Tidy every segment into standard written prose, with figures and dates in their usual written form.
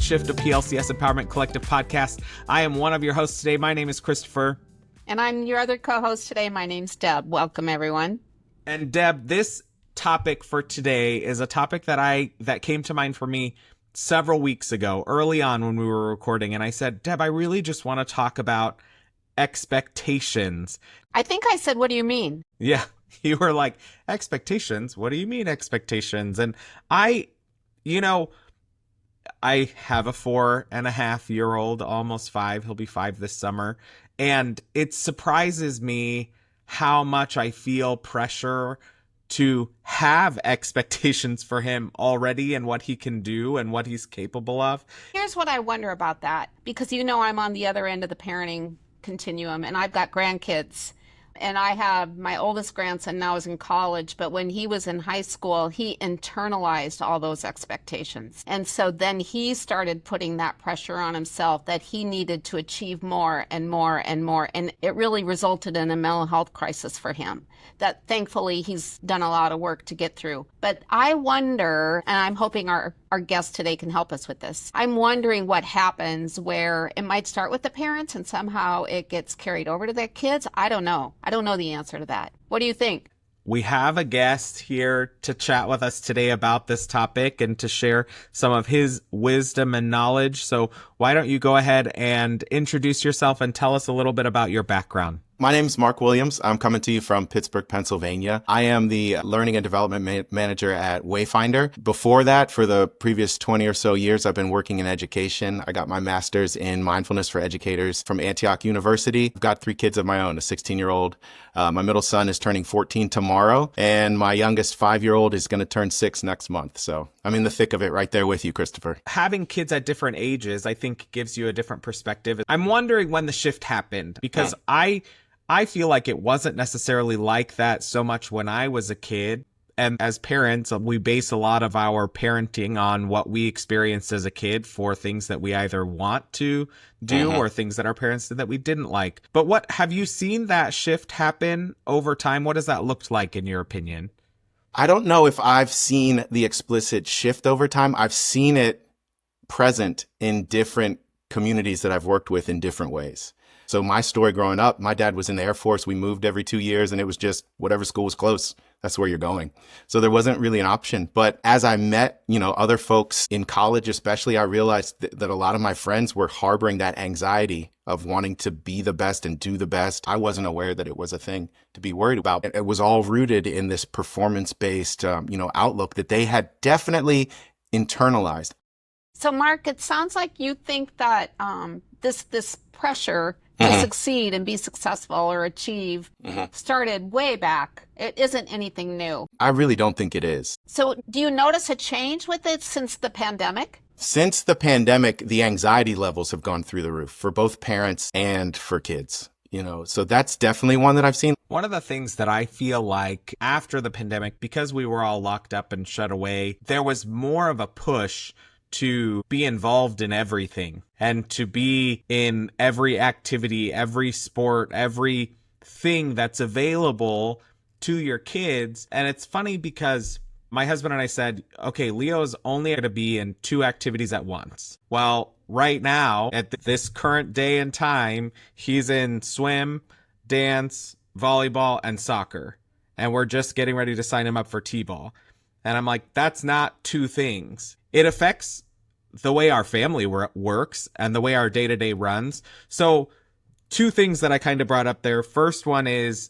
Mindshift, a PLCS Empowerment Collective podcast. I am one of your hosts today. My name is Christopher. And I'm your other co-host today. My name's Deb. Welcome, everyone. And Deb, this topic for today is a topic that came to mind for me several weeks ago, early on when we were recording. And I said, Deb, I really just want to talk about expectations. I think I said, what do you mean? Yeah, you were like, expectations? What do you mean expectations? And I have a 4.5-year-old, almost 5. He'll be 5 this summer. And it surprises me how much I feel pressure to have expectations for him already and what he can do and what he's capable of. Here's what I wonder about that, because I'm on the other end of the parenting continuum and I've got grandkids. And I have my oldest grandson now is in college, but when he was in high school, he internalized all those expectations. And so then he started putting that pressure on himself that he needed to achieve more and more and more. And it really resulted in a mental health crisis for him that thankfully he's done a lot of work to get through. But I wonder, and I'm hoping our guest today can help us with this. I'm wondering what happens where it might start with the parents and somehow it gets carried over to their kids. I don't know. I don't know the answer to that. What do you think? We have a guest here to chat with us today about this topic and to share some of his wisdom and knowledge. So why don't you go ahead and introduce yourself and tell us a little bit about your background? My name is Mark Williams. I'm coming to you from Pittsburgh, Pennsylvania. I am the Learning and Development Manager at Wayfinder. Before that, for the previous 20 or so years, I've been working in education. I got my master's in mindfulness for educators from Antioch University. I've got 3 kids of my own, a 16-year-old. My middle son is turning 14 tomorrow, and my youngest 5-year-old is going to turn 6 next month. So I'm in the thick of it right there with you, Christopher. Having kids at different ages, I think, gives you a different perspective. I'm wondering when the shift happened, because I feel like it wasn't necessarily like that so much when I was a kid. And as parents, we base a lot of our parenting on what we experienced as a kid for things that we either want to do or things that our parents did that we didn't like. But what have you seen that shift happen over time? What does that look like in your opinion? I don't know if I've seen the explicit shift over time. I've seen it present in different communities that I've worked with in different ways. So my story growing up, my dad was in the Air Force. We moved every 2 years and it was just whatever school was close. That's where you're going. So there wasn't really an option. But as I met, other folks in college, especially, I realized that a lot of my friends were harboring that anxiety of wanting to be the best and do the best. I wasn't aware that it was a thing to be worried about. It was all rooted in this performance-based, outlook that they had definitely internalized. So Mark, it sounds like you think that this pressure to succeed and be successful or achieve started way back. It isn't anything new. I really don't think it is. So do you notice a change with it since the pandemic? Since the pandemic, the anxiety levels have gone through the roof for both parents and for kids. So that's definitely one that I've seen. One of the things that I feel like after the pandemic, because we were all locked up and shut away, there was more of a push to be involved in everything and to be in every activity, every sport, every thing that's available to your kids. And it's funny because my husband and I said, okay, Leo's only going to be in 2 activities at once. Well, right now, at this current day and time, he's in swim, dance, volleyball, and soccer. And we're just getting ready to sign him up for T-ball. And I'm like, that's not 2 things. It affects the way our family works and the way our day-to-day runs. So 2 things that I kind of brought up there. First one is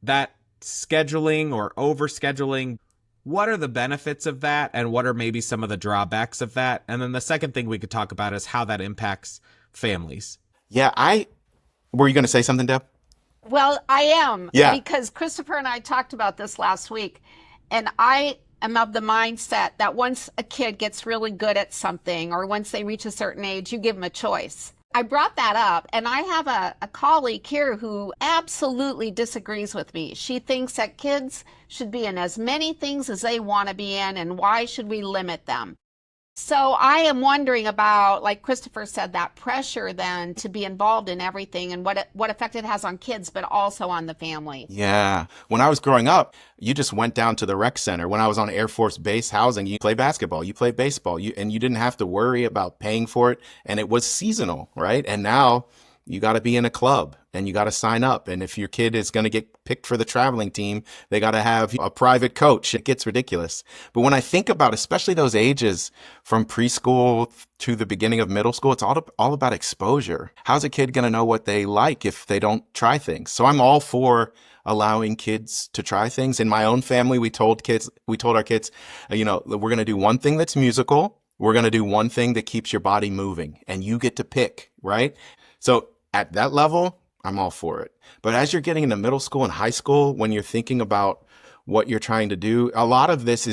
that scheduling or overscheduling. What are the benefits of that? And what are maybe some of the drawbacks of that? And then the second thing we could talk about is how that impacts families. Yeah, were you going to say something, Deb? Well, I am. Yeah. Because Christopher and I talked about this last week. And I am of the mindset that once a kid gets really good at something or once they reach a certain age, you give them a choice. I brought that up, and I have a colleague here who absolutely disagrees with me. She thinks that kids should be in as many things as they want to be in, and why should we limit them? So I am wondering about, like Christopher said, that pressure then to be involved in everything and what effect it has on kids, but also on the family. Yeah. When I was growing up, you just went down to the rec center. When I was on Air Force Base housing, you play basketball, you play baseball, and you didn't have to worry about paying for it. And it was seasonal, right? And now you got to be in a club and you got to sign up. And if your kid is going to get picked for the traveling team, they got to have a private coach. It gets ridiculous. But when I think about especially those ages from preschool to the beginning of middle school, it's all about exposure. How's a kid going to know what they like if they don't try things? So I'm all for allowing kids to try things. In my own family, we told our kids, we're going to do one thing that's musical. We're going to do one thing that keeps your body moving and you get to pick, right? So at that level, I'm all for it. But as you're getting into middle school and high school, when you're thinking about what you're trying to do, a lot of this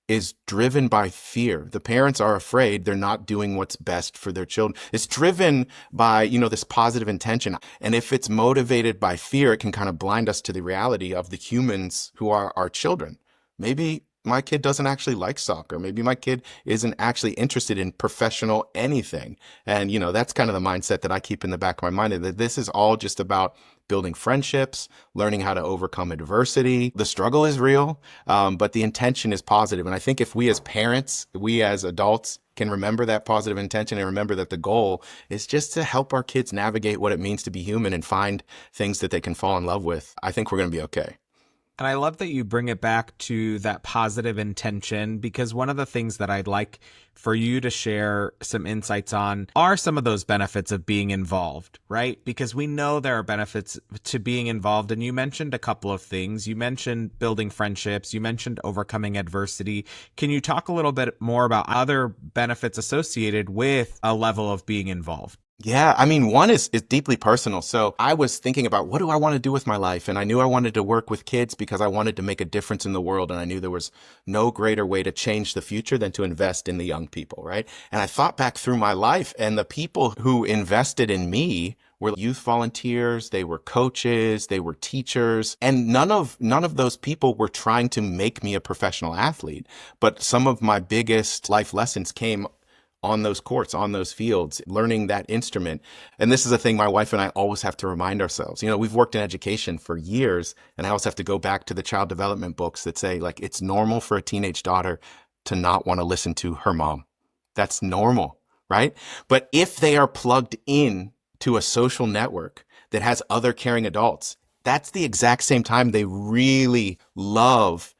is driven by fear. The parents are afraid they're not doing what's best for their children. It's driven by, this positive intention. And if it's motivated by fear, it can kind of blind us to the reality of the humans who are our children. Maybe my kid doesn't actually like soccer. Maybe my kid isn't actually interested in professional anything. And, that's kind of the mindset that I keep in the back of my mind, that this is all just about building friendships, learning how to overcome adversity. The struggle is real, but the intention is positive. And I think if we as parents, we as adults can remember that positive intention and remember that the goal is just to help our kids navigate what it means to be human and find things that they can fall in love with, I think we're going to be okay. And I love that you bring it back to that positive intention, because one of the things that I'd like for you to share some insights on are some of those benefits of being involved, right? Because we know there are benefits to being involved. And you mentioned a couple of things. You mentioned building friendships. You mentioned overcoming adversity. Can you talk a little bit more about other benefits associated with a level of being involved? Yeah, I mean, one is deeply personal. So I was thinking about what do I want to do with my life? And I knew I wanted to work with kids because I wanted to make a difference in the world. And I knew there was no greater way to change the future than to invest in the young people, right? And I thought back through my life, and the people who invested in me were youth volunteers, they were coaches, they were teachers, and none of those people were trying to make me a professional athlete. But some of my biggest life lessons came on those courts, on those fields, learning that instrument. And this is a thing my wife and I always have to remind ourselves. We've worked in education for years, and I always have to go back to the child development books that say, like, it's normal for a teenage daughter to not want to listen to her mom. That's normal, right? But if they are plugged in to a social network that has other caring adults, that's the exact same time they really love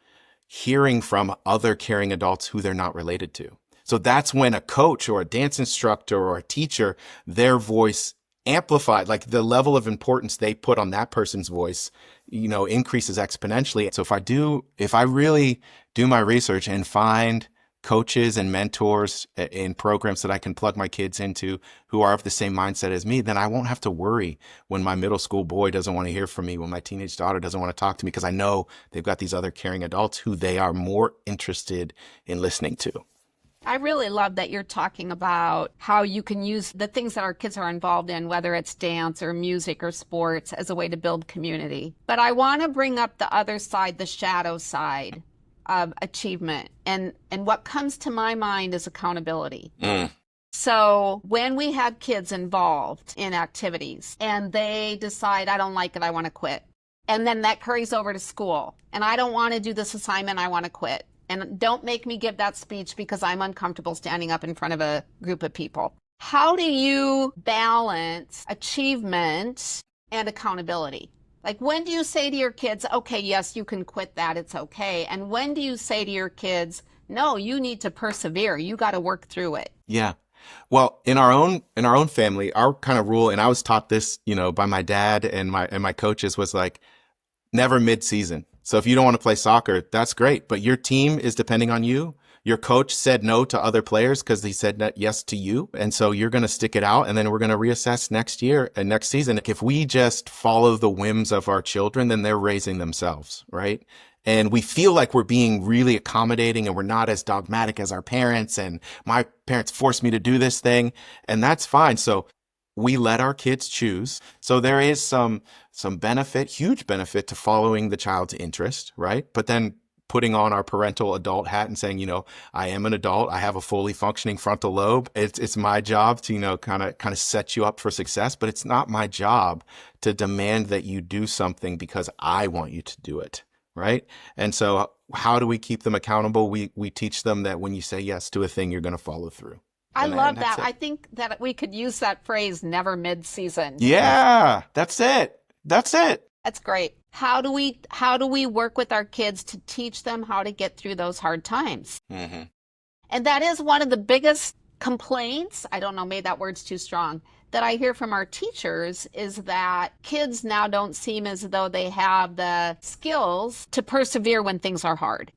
hearing from other caring adults who they're not related to. So that's when a coach or a dance instructor or a teacher, their voice amplified, like the level of importance they put on that person's voice, increases exponentially. So if I really do my research and find coaches and mentors in programs that I can plug my kids into who are of the same mindset as me, then I won't have to worry when my middle school boy doesn't want to hear from me, when my teenage daughter doesn't want to talk to me, because I know they've got these other caring adults who they are more interested in listening to. I really love that you're talking about how you can use the things that our kids are involved in, whether it's dance or music or sports, as a way to build community. But I want to bring up the other side, the shadow side of achievement. And what comes to my mind is accountability. So when we have kids involved in activities and they decide, I don't like it, I want to quit. And then that carries over to school. And I don't want to do this assignment, I want to quit. And don't make me give that speech because I'm uncomfortable standing up in front of a group of people. How do you balance achievement and accountability? Like, when do you say to your kids, okay, yes, you can quit that, it's okay. And when do you say to your kids, no, you need to persevere, you got to work through it? Yeah. Well, in our own family, our kind of rule, and I was taught this, by my dad and my coaches, was like, never mid-season. So if you don't want to play soccer, that's great. But your team is depending on you. Your coach said no to other players because he said yes to you. And so you're going to stick it out, and then we're going to reassess next year and next season. If we just follow the whims of our children, then they're raising themselves, right? And we feel like we're being really accommodating and we're not as dogmatic as our parents. And my parents forced me to do this thing, and that's fine. So we let our kids choose. So there is some benefit, huge benefit, to following the child's interest, right? But then putting on our parental adult hat and saying, I am an adult. I have a fully functioning frontal lobe. It's my job to, kind of set you up for success, but it's not my job to demand that you do something because I want you to do it. Right. And so how do we keep them accountable? We teach them that when you say yes to a thing, you're going to follow through. I love that. I think that we could use that phrase, never mid-season. Yeah, that's it. That's it. That's great. How do we work with our kids to teach them how to get through those hard times? Mm-hmm. And that is one of the biggest complaints, I don't know, maybe that word's too strong, that I hear from our teachers is that kids now don't seem as though they have the skills to persevere when things are hard.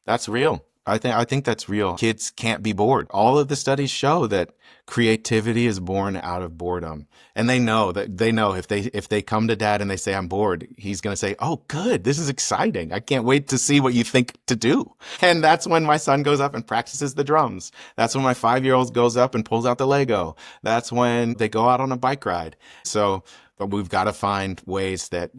That's real. I think that's real. Kids can't be bored. All of the studies show that creativity is born out of boredom. And they know if they come to dad and they say, I'm bored, he's going to say, oh, good. This is exciting. I can't wait to see what you think to do. And that's when my son goes up and practices the drums. That's when my 5-year-old goes up and pulls out the Lego. That's when they go out on a bike ride. But we've got to find ways that,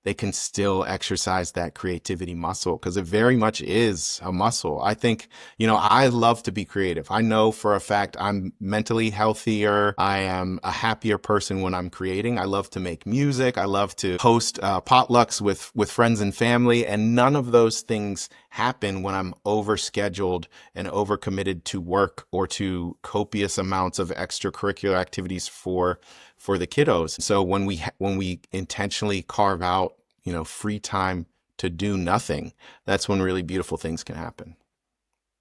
they can still exercise that creativity muscle because it very much is a muscle. I think, I love to be creative. I know for a fact I'm mentally healthier. I am a happier person when I'm creating. I love to make music. I love to host potlucks with friends and family. And none of those things happen when I'm overscheduled and overcommitted to work or to copious amounts of extracurricular activities for the kiddos. So when we intentionally carve out, free time to do nothing, that's when really beautiful things can happen.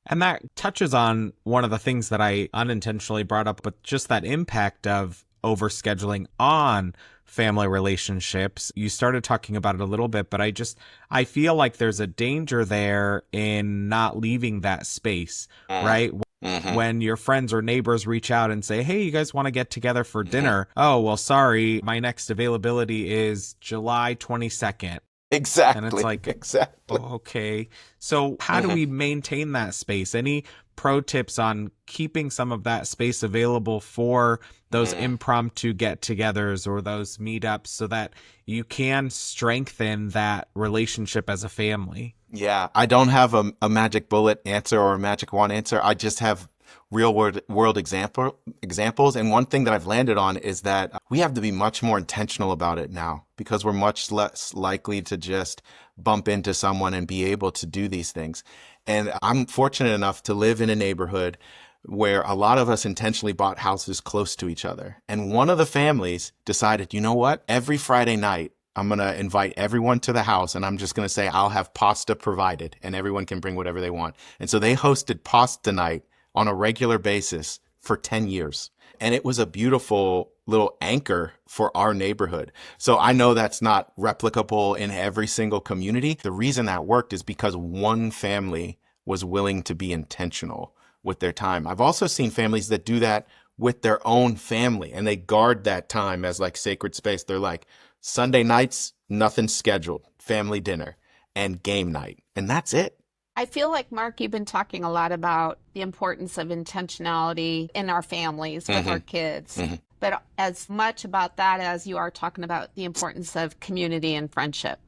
And that touches on one of the things that I unintentionally brought up, but just that impact of overscheduling on family relationships. You started talking about it a little bit, but I feel like there's a danger there in not leaving that space, right? Mm-hmm. When your friends or neighbors reach out and say, hey, you guys want to get together for dinner? Oh, well, sorry, my next availability is July 22nd. Exactly. And it's like, exactly. Oh, okay. So how do we maintain that space? Any pro tips on keeping some of that space available for those impromptu get-togethers or those meetups so that you can strengthen that relationship as a family? Yeah, I don't have a magic bullet answer or a magic wand answer. I just have real world examples. And one thing that I've landed on is that we have to be much more intentional about it now because we're much less likely to just bump into someone and be able to do these things. And I'm fortunate enough to live in a neighborhood where a lot of us intentionally bought houses close to each other. And one of the families decided, you know what? Every Friday night, I'm going to invite everyone to the house and I'm just going to say, I'll have pasta provided and everyone can bring whatever they want. And so they hosted pasta night on a regular basis for 10 years. And it was a beautiful little anchor for our neighborhood. So I know that's not replicable in every single community. The reason that worked is because one family was willing to be intentional with their time. I've also seen families that do that with their own family and they guard that time as like sacred space. They're like, Sunday nights, nothing scheduled, family dinner and game night. And that's it. I feel like, Mark, you've been talking a lot about the importance of intentionality in our families with our kids, but as much about that as you are talking about the importance of community and friendship.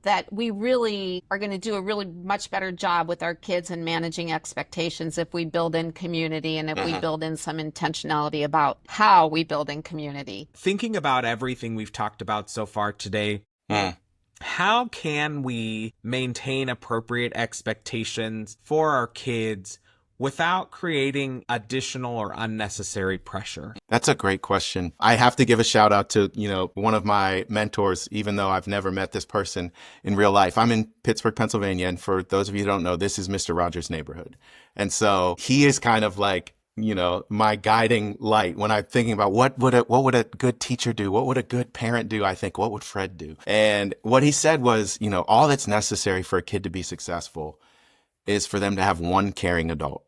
That we really are going to do a really much better job with our kids in managing expectations if we build in community and if we build in some intentionality about how we build in community. Thinking about everything we've talked about so far today, how can we maintain appropriate expectations for our kids without creating additional or unnecessary pressure? That's a great question. I have to give a shout out to, one of my mentors, even though I've never met this person in real life. I'm in Pittsburgh, Pennsylvania. And for those of you who don't know, this is Mr. Rogers' neighborhood. And so he is kind of like, my guiding light when I'm thinking about what would a good teacher do? What would a good parent do? I think, what would Fred do? And what he said was, all that's necessary for a kid to be successful is for them to have one caring adult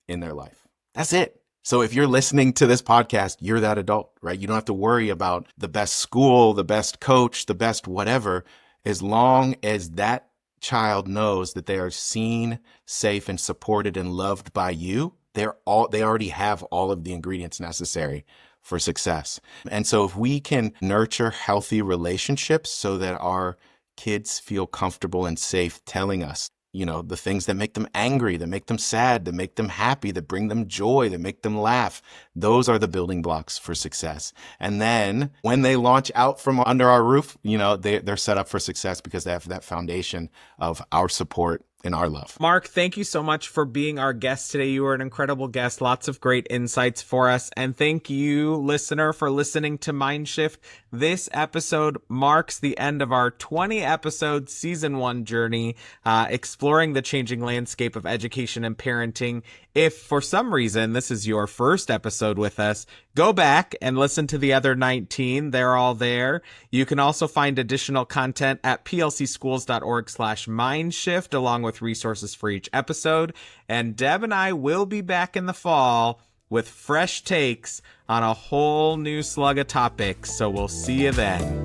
in their life. That's it. So if you're listening to this podcast, you're that adult, right? You don't have to worry about the best school, the best coach, the best whatever, as long as that child knows that they are seen, safe, and supported and loved by you. They already have all of the ingredients necessary for success. And so if we can nurture healthy relationships so that our kids feel comfortable and safe telling us, the things that make them angry, that make them sad, that make them happy, that bring them joy, that make them laugh. Those are the building blocks for success. And then when they launch out from under our roof, they're set up for success because they have that foundation of our support and our love. Mark, thank you so much for being our guest today. You were an incredible guest. Lots of great insights for us. And thank you, listener, for listening to Mindshift. This episode marks the end of our 20-episode season 1 journey, exploring the changing landscape of education and parenting. If for some reason this is your first episode with us, go back and listen to the other 19. They're all there. You can also find additional content at plcschools.org/mindshift, along with resources for each episode. And Deb and I will be back in the fall with fresh takes on a whole new slug of topics. So we'll see you then.